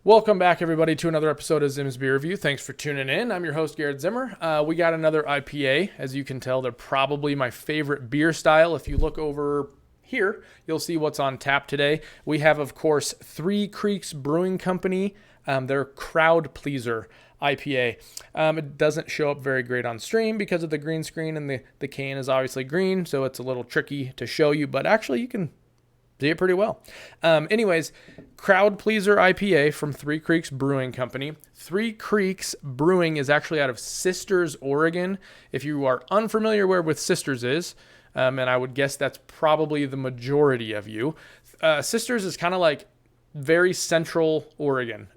Welcome back, everybody, to another episode of Zim's Beer Review. Thanks for tuning in. I'm your host, Garrett Zimmer. We got another IPA. As you can tell, they're probably my favorite beer style. If you look over here, you'll see what's on tap today. We have, of course, Three Creeks Brewing Company. Their Crowd Pleaser IPA. It doesn't show up very great on stream because of the green screen, and the can is obviously green, so it's a little tricky to show you, but actually you can see it pretty well. Anyways, Crowd Pleaser IPA from Three Creeks Brewing Company. Three Creeks Brewing is actually out of Sisters, Oregon. If you are unfamiliar with Sisters is, and I would guess that's probably the majority of you, Sisters is kind of like very central Oregon.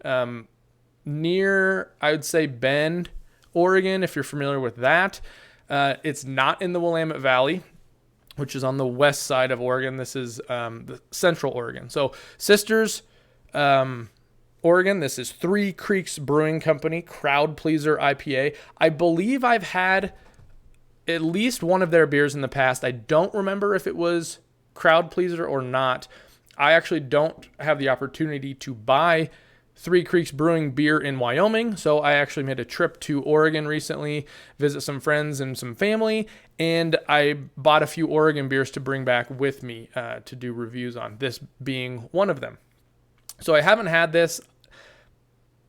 Near, I would say, Bend, Oregon, if you're familiar with that. It's not in the Willamette Valley, which is on the west side of Oregon. This is the central Oregon. So Sisters, Oregon. This is Three Creeks Brewing Company, Crowd Pleaser IPA. I believe I've had at least one of their beers in the past. I don't remember if it was Crowd Pleaser or not. I actually don't have the opportunity to buy Three Creeks Brewing beer in Wyoming, so I actually made a trip to Oregon recently, visit some friends and some family, and I bought a few Oregon beers to bring back with me to do reviews on, this being one of them. So I haven't had this,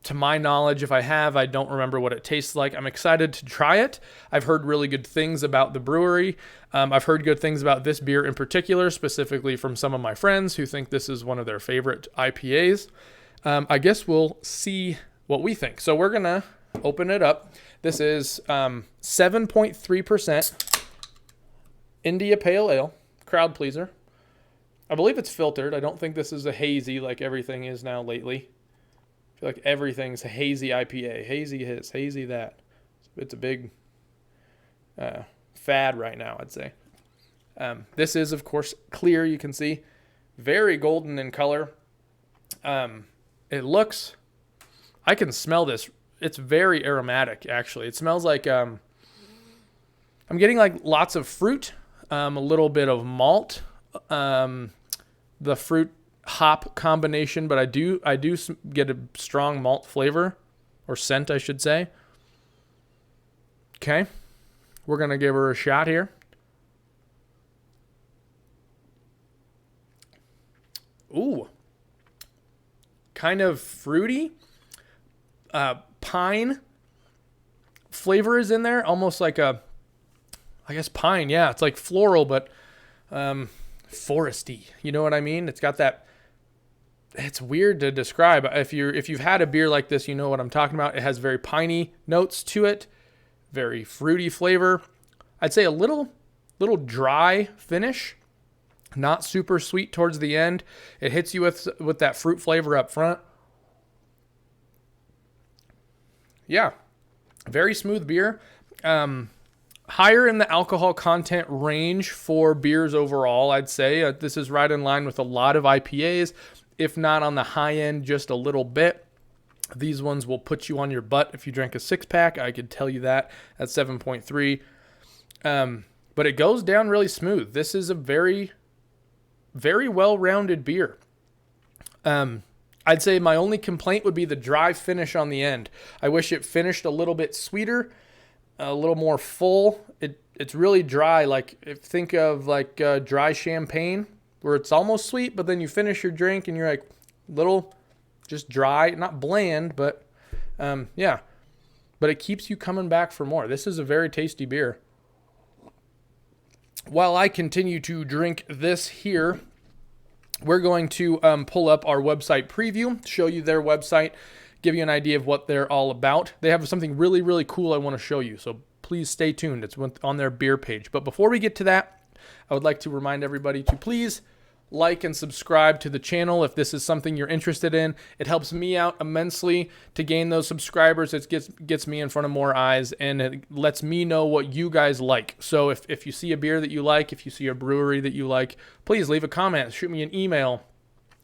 to my knowledge. If I have, I don't remember what it tastes like. I'm excited to try it. I've heard really good things about the brewery. I've heard good things about this beer in particular, specifically from some of my friends who think this is one of their favorite IPAs. I guess we'll see what we think. So we're going to open it up. This is 7.3% India Pale Ale, Crowd Pleaser. I believe it's filtered. I don't think this is a hazy like everything is now lately. I feel like everything's a hazy IPA. Hazy this, hazy that. It's a big fad right now, I'd say. This is, of course, clear. You can see very golden in color. It looks, I can smell this. It's very aromatic, actually. It smells like, I'm getting like lots of fruit, a little bit of malt, the fruit hop combination, but I do get a strong malt flavor, or scent, I should say. Okay. We're going to give her a shot here. Ooh. Kind of fruity, pine flavor is in there, almost like I guess pine. Yeah, it's like floral, but foresty. You know what I mean? It's got that. It's weird to describe. If you've had a beer like this, you know what I'm talking about. It has very piney notes to it, very fruity flavor. I'd say a little dry finish. Not super sweet towards the end. It hits you with that fruit flavor up front. Yeah, very smooth beer. Higher in the alcohol content range for beers overall, I'd say. This is right in line with a lot of IPAs, if not on the high end just a little bit. These ones will put you on your butt if you drink a six-pack. I could tell you that at 7.3. But it goes down really smooth. This is a very well-rounded beer. I'd say my only complaint would be the dry finish on the end. I wish it finished a little bit sweeter, a little more full. It's really dry. Like, think of like dry champagne, where it's almost sweet, but then you finish your drink and you're like little just dry, not bland, but yeah. But it keeps you coming back for more. This is a very tasty beer. While I continue to drink this here, we're going to pull up our website preview, show you their website, give you an idea of what they're all about. They have something really, really cool I want to show you, so please stay tuned. It's on their beer page. But before we get to that, I would like to remind everybody to please like and subscribe to the channel if this is something you're interested in. It helps me out immensely to gain those subscribers. It gets me in front of more eyes, and it lets me know what you guys like. So if you see a beer that you like, if you see a brewery that you like, please leave a comment, shoot me an email,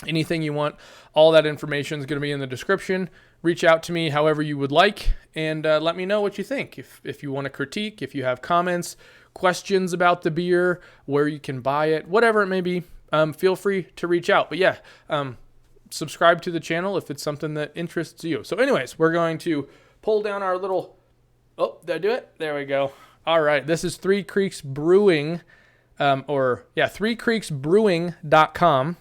anything you want. All that information is going to be in the description. Reach out to me however you would like, and let me know what you think. If you want to critique, if you have comments, questions about the beer, where you can buy it, whatever it may be, feel free to reach out. But yeah, subscribe to the channel if it's something that interests you. So anyways, we're going to pull down our little, oh, did I do it? There we go. All right, this is Three Creeks Brewing, threecreeksbrewing.com.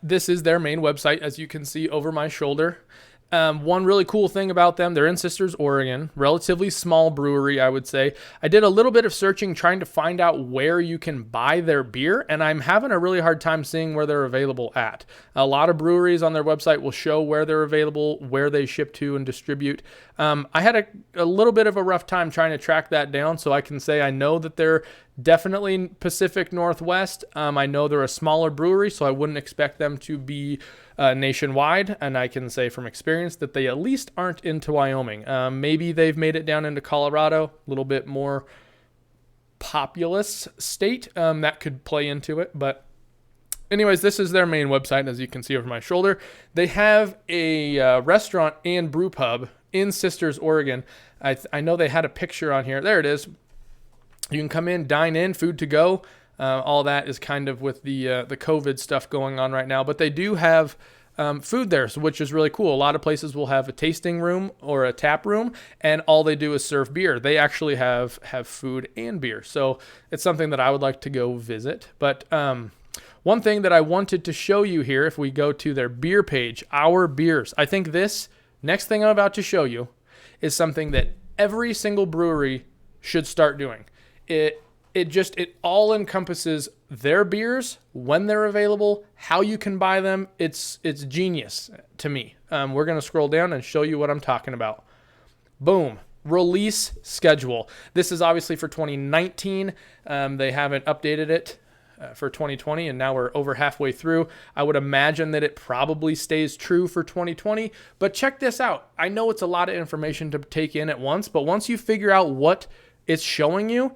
This is their main website, as you can see over my shoulder. One really cool thing about them, they're in Sisters, Oregon, relatively small brewery, I would say. I did a little bit of searching trying to find out where you can buy their beer, and I'm having a really hard time seeing where they're available at. A lot of breweries on their website will show where they're available, where they ship to and distribute. I had a little bit of a rough time trying to track that down, so I can say I know that they're definitely Pacific Northwest. I know they're a smaller brewery, so I wouldn't expect them to be nationwide, and I can say from experience that they at least aren't into Wyoming. Maybe they've made it down into Colorado, a little bit more populous state. That could play into it, but anyways, this is their main website, as you can see over my shoulder. They have a restaurant and brew pub in Sisters, Oregon. I know they had a picture on here. There it is. You can come in, dine in, food to go. All that is kind of with the COVID stuff going on right now. But they do have food there, which is really cool. A lot of places will have a tasting room or a tap room, and all they do is serve beer. They actually have food and beer. So it's something that I would like to go visit. But one thing that I wanted to show you here, if we go to their beer page, Our Beers, I think this next thing I'm about to show you is something that every single brewery should start doing. It all encompasses their beers, when they're available, how you can buy them. It's genius to me. We're going to scroll down and show you what I'm talking about. Boom. Release schedule. This is obviously for 2019. They haven't updated it for 2020, and now we're over halfway through. I would imagine that it probably stays true for 2020, but check this out. I know it's a lot of information to take in at once, but once you figure out what it's showing you,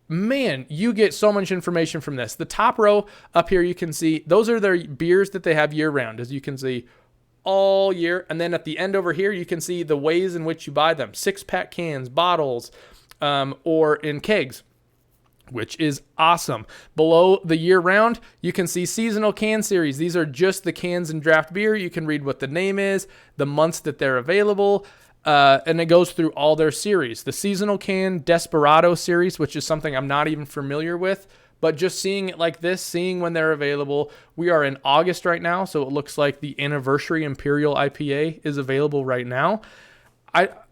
man, you get so much information from this. The top row up here, you can see those are their beers that they have year round, as you can see all year. And then at the end over here, you can see the ways in which you buy them: 6-pack cans, bottles, or in kegs, which is awesome. Below the year round, you can see seasonal can series. These are just the cans and draft beer. You can read what the name is, the months that they're available. And it goes through all their series. The seasonal can Desperado series, which is something I'm not even familiar with, but just seeing it like this, seeing when they're available. We are in August right now, so it looks like the Anniversary Imperial IPA is available right now.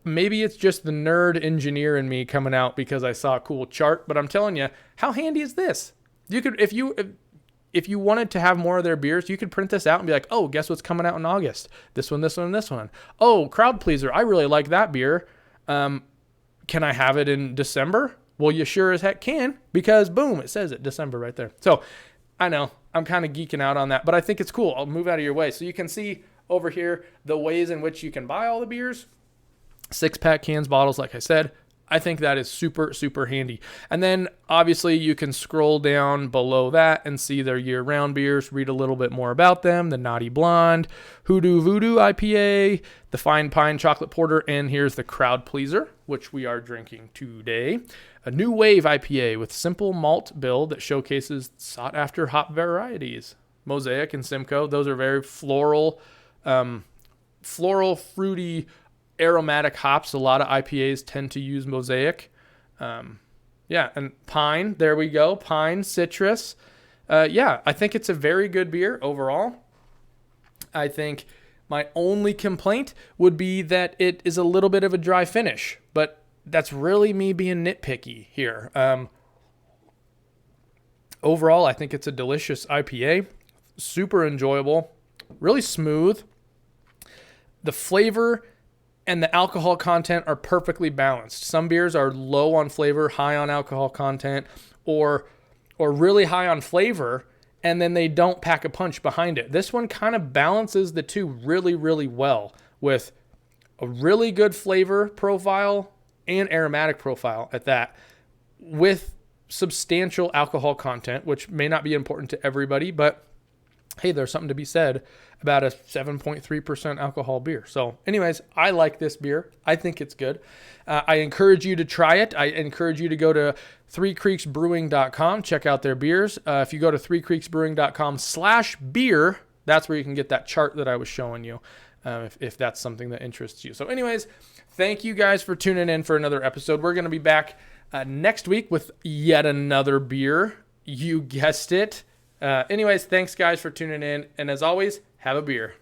Maybe it's just the nerd engineer in me coming out because I saw a cool chart, but I'm telling you, how handy is this? You could, if you wanted to have more of their beers, you could print this out and be like, oh, guess what's coming out in August? This one, this one, and this one. Oh, crowd pleaser. I really like that beer. Can I have it in December? Well, you sure as heck can, because boom, it says it, December right there. So I know I'm kind of geeking out on that, but I think it's cool. I'll move out of your way. So you can see over here the ways in which you can buy all the beers. 6-pack cans, bottles, like I said. I think that is super, super handy. And then obviously you can scroll down below that and see their year-round beers, read a little bit more about them: the Naughty Blonde, Hoodoo Voodoo IPA, the Fine Pine Chocolate Porter, and here's the Crowd Pleaser, which we are drinking today. A New Wave IPA with simple malt bill that showcases sought-after hop varieties. Mosaic and Simcoe, those are very floral, fruity, aromatic hops. A lot of IPAs tend to use Mosaic. And Pine, there we go. Pine, citrus. I think it's a very good beer overall. I think my only complaint would be that it is a little bit of a dry finish, but that's really me being nitpicky here. Overall, I think it's a delicious IPA. Super enjoyable. Really smooth. The flavor and the alcohol content are perfectly balanced. Some beers are low on flavor, high on alcohol content, or really high on flavor, and then they don't pack a punch behind it. This one kind of balances the two really, really well, with a really good flavor profile and aromatic profile at that, with substantial alcohol content, which may not be important to everybody, but hey, there's something to be said about a 7.3% alcohol beer. So anyways, I like this beer. I think it's good. I encourage you to try it. I encourage you to go to threecreeksbrewing.com, check out their beers. If you go to threecreeksbrewing.com/beer, That's where you can get that chart that I was showing you, if that's something that interests you. So anyways, thank you guys for tuning in for another episode. We're going to be back next week with yet another beer. You guessed it. Anyways, thanks guys for tuning in. And as always, have a beer.